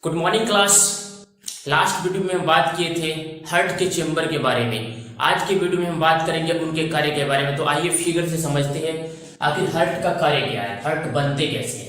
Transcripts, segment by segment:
Good morning class. Last video में हम बात किए थे हार्ट के चेंबर के बारे में। आज के वीडियो में हम बात करेंगे उनके कार्य के बारे में। तो आइए फिगर से समझते हैं आखिर हार्ट का कार्य क्या है, हार्ट बनते कैसे हैं।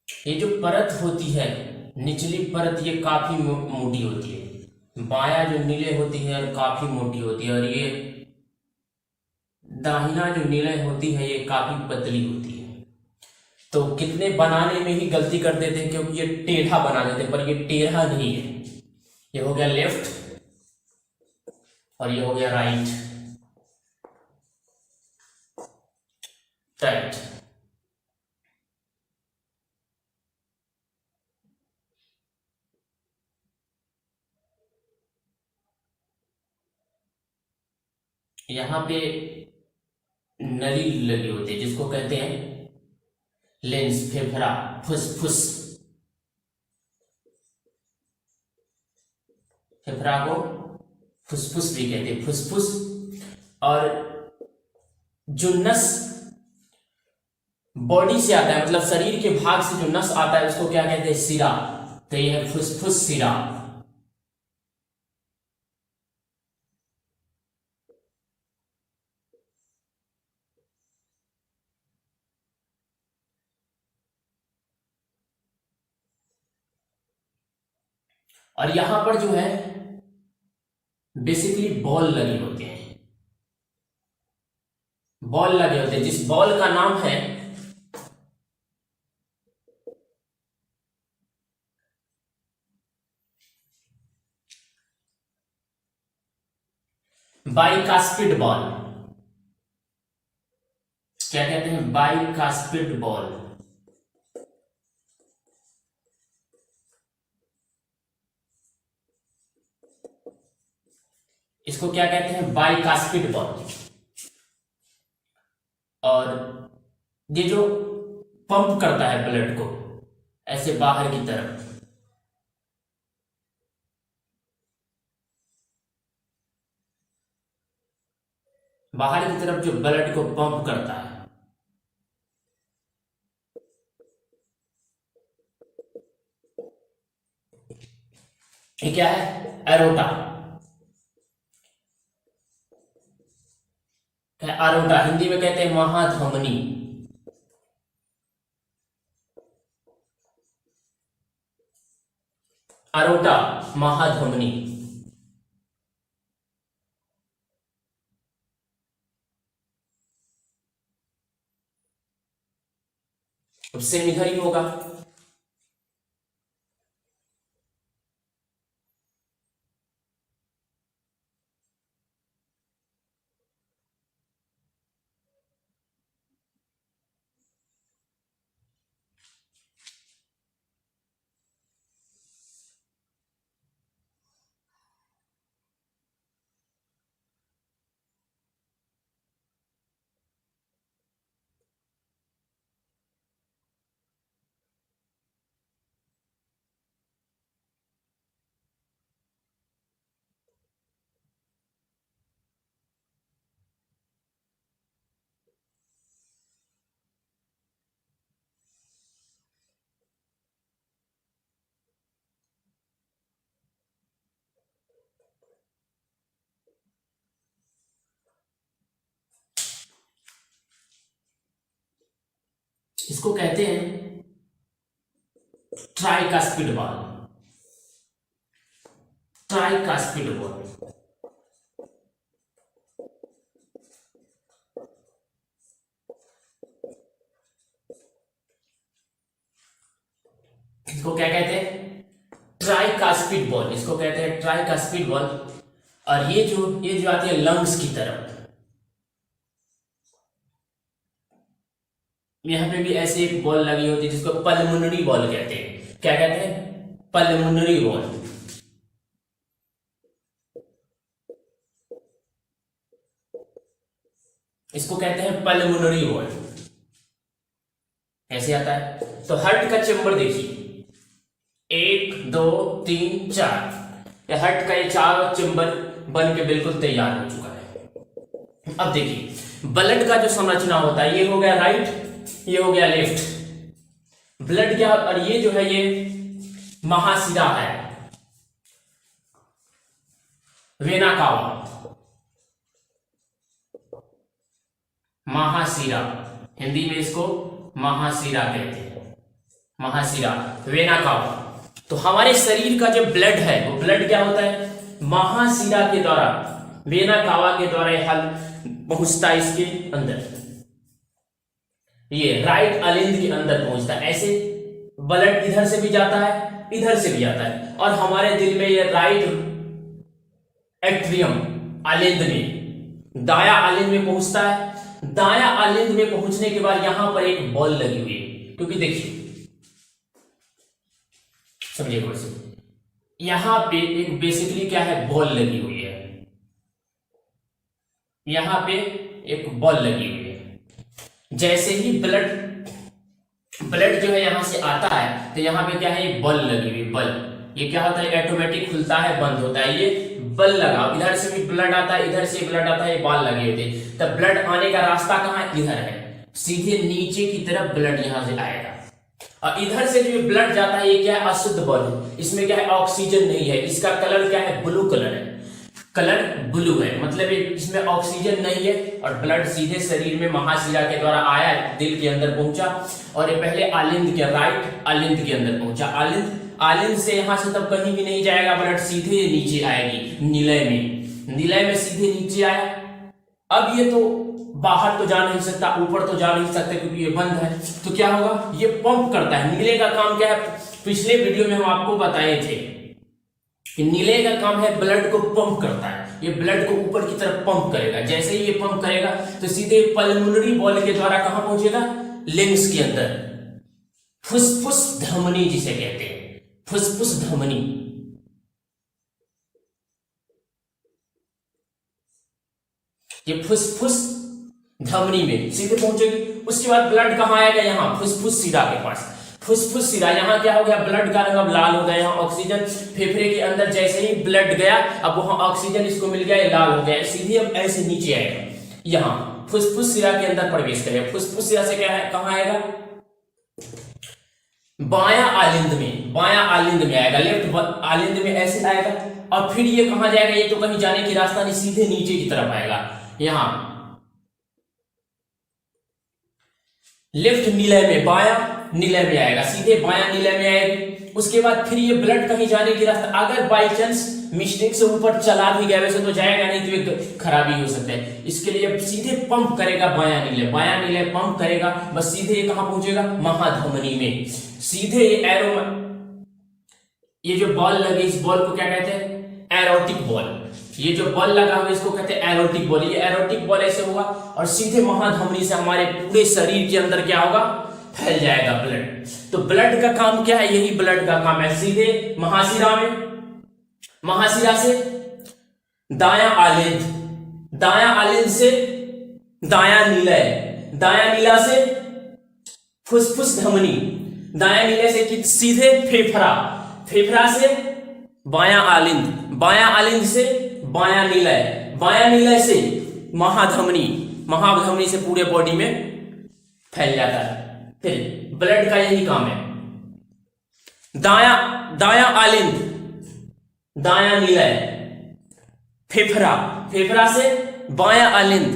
ये जो परत होती है, निचली परत, ये काफी मोटी होती है। बायां जो नीले होती है काफी मोटी होती है, और ये दाहिना जो नीले होती है ये काफी पतली होती है। तो कितने बनाने में ही गलती कर देते हैं, क्योंकि ये टेढ़ा बना देते हैं, पर ये टेढ़ा नहीं है। ये हो गया लेफ्ट और ये हो गया राइट, राइट। यहां पे नली लगी होती है जिसको कहते हैं लेंस, फेफड़ा, फुसफुस। फेफड़ा को फुसफुस भी कहते हैं, फुसफुस। और जो नस बॉडी से आता है, मतलब शरीर के भाग से जो नस आता है उसको क्या कहते हैं, सिरा। तो ये है फुसफुस सिरा। और यहां पर जो है बेसिकली बॉल लगे होते हैं, बॉल लगे होते हैं, जिस बॉल का नाम है बाइकास्पिड बॉल। क्या कहते हैं, बाइकास्पिड बॉल। इसको क्या कहते हैं, बाइकास्पिड बॉल। और ये जो पंप करता है ब्लड को ऐसे बाहर की तरफ, बाहर की तरफ जो ब्लड को पंप करता है, ये क्या है, एरोटा। अरोटा हिंदी में कहते हैं महाधमनी। अरोटा, महाधमनी। अब सेम इधर ही होगा। इसको कहते हैं ट्राइकास्पिड बॉल, ट्राइकास्पिड बॉल। इसको क्या कहते हैं, ट्राइकास्पिड बॉल। इसको कहते हैं ट्राइकास्पिड बॉल। और ये जो आती है लंग्स की तरफ, यहां पे भी ऐसे एक बॉल लगी होती है जिसको पल्मोनरी बॉल कहते हैं। क्या कहते हैं, पल्मोनरी बॉल। इसको कहते हैं पल्मोनरी बॉल। ऐसे आता है। तो हार्ट का चेंबर देखिए, 1 2 3 4, ये हार्ट का ये 4 चेंबर बन के बिल्कुल तैयार हो चुका है। अब देखिए ब्लड का जो संरचना होता है, ये हो गया राइट, ये हो गया लेफ्ट। ब्लड क्या, और ये जो है ये महाशिरा है, वेना कावा, महाशिरा, हिंदी में इसको महाशिरा कहते हैं, महाशिरा, वेना कावा। तो हमारे शरीर का जो ब्लड है वो ब्लड क्या होता है, महाशिरा के द्वारा, वेना कावा के द्वारा हल पहुंचता है इसके अंदर, ये राइट अलिंद के अंदर पहुंचता है। ऐसे ब्लड इधर से भी जाता है, इधर से भी आता है, और हमारे दिल में ये राइट एट्रियम अलिंद में, दाया अलिंद में पहुंचता है। दाया अलिंद में पहुंचने के बाद यहां पर एक बॉल लगी हुई है, क्योंकि देखिए समझिए, यहां पे एक बेसिकली क्या है, बॉल लगी हुई है, यहां पे एक बॉल लगी हुई है। जैसे ही ब्लड जो है यहां से आता है तो यहां पे क्या है, बॉल लगी हुई, बल, ये क्या होता है, ऑटोमेटिक खुलता है, बंद होता है, ये बल लगा, इधर से भी ब्लड आता है, इधर से ब्लड आता है, ये बॉल लगे हुए थे। तब ब्लड आने का रास्ता कहां है, इधर है, सीधे नीचे की तरफ ब्लड यहां से आएगा। और इधर से जो ब्लड जाता है ये क्या है, अशुद्ध बॉल है, इसमें क्या है, ऑक्सीजन नहीं है, इसका कलर क्या है, ब्लू कलर है, कलर ब्लू है, मतलब इसमें ऑक्सीजन नहीं है। और ब्लड सीधे शरीर में महाशिरा के द्वारा आया, दिल के अंदर पहुंचा, और ये पहले आलिंद के, राइट आलिंद के अंदर पहुंचा। आलिंद से यहां से तब कहीं भी नहीं जाएगा, ब्लड सीधे नीचे आएगी निलय में, निलय में सीधे नीचे आया। अब ये तो बाहर तो जा नहीं सकता, ऊपर तो जा नहीं सकता क्योंकि ये बंद है, तो क्या होगा, ये पंप करता है। नीले का काम क्या है, पिछले वीडियो में हम आपको बताए थे कि नीले का काम है ब्लड को पंप करता है, ये ब्लड को ऊपर की तरफ पंप करेगा। जैसे ही ये पंप करेगा तो सीधे पल्मोनरी बॉल के द्वारा कहां पहुंचेगा, लंग्स के अंदर, फुसफुस धमनी जिसे कहते हैं, फुसफुस धमनी। ये फुसफुस धमनी में सीधे पहुंचेगी। उसके बाद ब्लड कहां आएगा, यहां फुसफुस शिरा के पास, फुसफुस शिरा, यहां क्या हो गया, ब्लड का रंग अब लाल हो गया, यहां ऑक्सीजन फेफड़े के अंदर जैसे ही ब्लड गया, अब वहां ऑक्सीजन इसको मिल गया, ये लाल हो गया, सीधे अब ऐसे नीचे आएगा, यहां फुसफुस शिरा के अंदर प्रवेश करेगा। फुसफुस शिरा से क्या है, कहां आएगा, बायां आलिंद में, बायां आलिंद में आएगा, लेफ्ट आलिंद में ऐसे आएगा, और फिर ये कहां जाएगा, ये तो कहीं जाने की रास्ता नहीं, सीधे नीचे की तरफ आएगा, यहां लेफ्ट निलय में, बायां निलय में आएगा, सीधे बायां निलय में आएगी। उसके बाद फिर ये ब्लड कहीं जाने की रास्ता, अगर बाई चांस मिस्टेक से ऊपर चला भी गया, वैसे तो जाएगा नहीं, तो एक खराबी हो सकता है, इसके लिए सीधे पंप करेगा बायां निलय, बायां निलय पंप करेगा, बस सीधे ये कहां पहुंचेगा, महाधमनी में। सीधे ये एरो, ये जो बॉल लगे, इस बॉल को क्या कहते हैं, एरोटिक बॉल, ये जो बॉल लगा हुआ है इसको कहते हैं एरोटिक बॉल। ये एरोटिक बॉल ऐसे होगा और सीधे महाधमनी से हमारे पूरे शरीर के अंदर क्या होगा, फैल जाएगा ब्लड। तो ब्लड का काम क्या है, यही ब्लड का काम है, सीधे महाशिरा में, महाशिरा से दायां आलिंद, दायां आलिंद से दायां निलय, दायां नीला से फुसफुस धमनी, दायां निलय से सीधे फेफड़ा, फेफड़ा से बायां आलिंद, बायां आलिंद से बायां निलय, बायां निलय से महाधमनी, महाधमनी से पूरे बॉडी में फैल जाता है। फिर ब्लड का यही काम है, दायां आलिंद, दायां निलय, फेफड़ा, फेफड़ा से बायां आलिंद,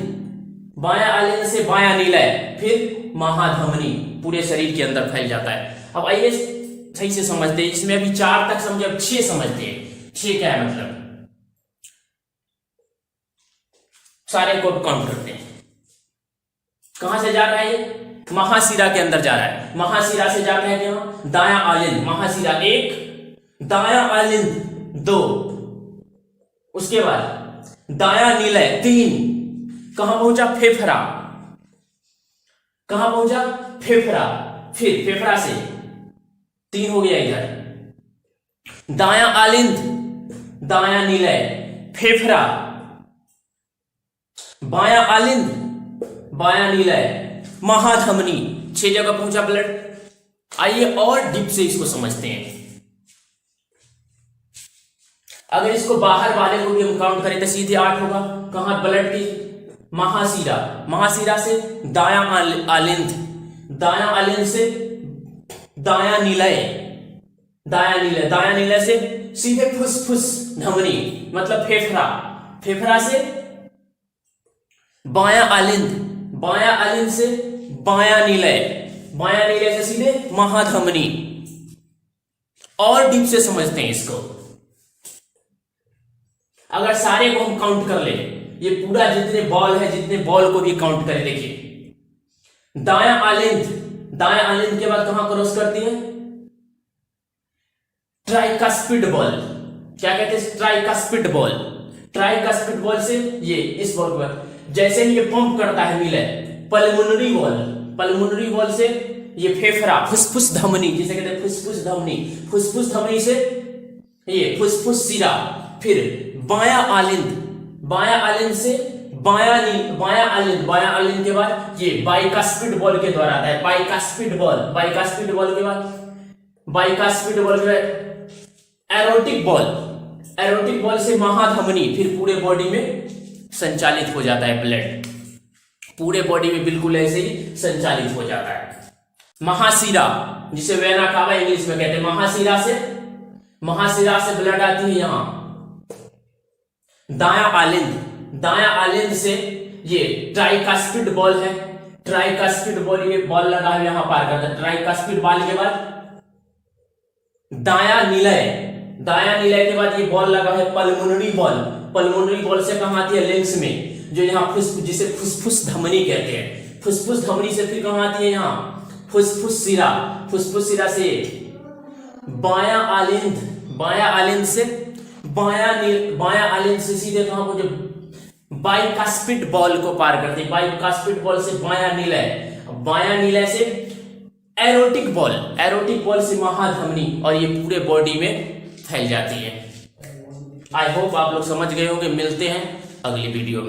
बायां आलिंद से बायां निलय, फिर महाधमनी पूरे शरीर के अंदर फैल जाता है। अब आइए सही से समझते हैं, इसमें अभी 4 तक समझे, अब 6 समझते हैं। 6 क्या है मतलब, सारे को काउंट करते हैं। कहां से जा रहा है ये, महाशिरा के अंदर जा रहा है, महाशिरा से जाता है क्या, दायां आलिंद, महाशिरा 1, दायां आलिंद 2, उसके बाद दायां निलय 3, कहां पहुंचा, फेफड़ा, कहां पहुंचा, फेफड़ा, फिर फेफड़ा से 3 हो गया इधर, दायां आलिंद, दायां निलय, फेफड़ा, बायां आलिंद, बायां निलय, महाधमनी, 6 जगह पहुंचा ब्लड। आइए और डीप से इसको समझते हैं। अगर इसको बाहर वाले को भी हम काउंट करें तो सीधे 8 होगा। कहां? ब्लड की महाशिरा, महाशिरा से दायां आलिंद, दायां आलिंद से दायां निलय, दायां निलय, दायां निलय से सीधे फुसफुस धमनी मतलब फेफड़ा, फेफड़ा से बायां आलिंद, बायां आलिंद से बायां निलय, बायां निलय से सीधे महाधमनी। और डीप से समझते हैं इसको। अगर सारे को हम काउंट कर ले, ये पूरा जितने बॉल है, जितने बॉल को भी काउंट करें, देखिए दायां आलिंद, दायां आलिंद के बाद कहां क्रॉस करती है? Tricuspid ball. क्या कहते हैं? Tricuspid ball. ट्राइकास्पिड बॉल से ये इस बॉल के बाद जैसे ही ये पंप करता है मिले, पल्मोनरी बॉल, पल्मोनरी बॉल से ये फेफड़ा, फुसफुस धमनी, जिसे कहते हैं फुसफुस धमनी, फुसफुस धमनी से ये फुसफुस सिरा, फिर बायां आलिंद, बायां आलिंद से बायां आलिंद, बायां आलिंद के बाद ये बाइकास्पिड बॉल के द्वारा आता है। बाइकास्पिड बॉल, बाइकास्पिड बॉल के बाद, बाइकास्पिड बॉल के बाद एरोटिक बॉल, एरोटिक बॉल से महाधमनी, फिर पूरे बॉडी में संचालित हो जाता है ब्लड, पूरे बॉडी में बिल्कुल ऐसे ही संचालित हो जाता है। महाशिरा, जिसे वेना कावा इंग्लिश में कहते हैं, महाशिरा से, महाशिरा से ब्लड आती है यहां दायां आलिंद, दायां आलिंद से ये ट्राइकास्पिड बॉल है, ट्राइकास्पिड बॉल, ये बॉल लगा है यहां पार करता है। ट्राइकास्पिड बॉल के बाद दायां निलय, दायां निलय के बाद ये बॉल लगा है पल्मोनरी बॉल, पल्मोनरी बॉल से कहां आती है? लेंस में, जो यहां फुसफुस, जिसे फुसफुस धमनी कहते हैं। फुसफुस धमनी से फिर कहां आती है? यहां फुसफुस सिरा, फुसफुस सिरा से बायां आलिंद, बायां आलिंद से बायां आलिंद से सीधे कहां पहुंचे? बाइकास्पिड बॉल को पार करते हैं। बाइकास्पिड बॉल से बायां निलय, बायां निलय से एरोटिक बॉल, एरोटिक बॉल से महाधमनी, और ये पूरे बॉडी में फैल जाती है। आई होप आप लोग समझ गए होंगे। मिलते हैं अगली वीडियो में।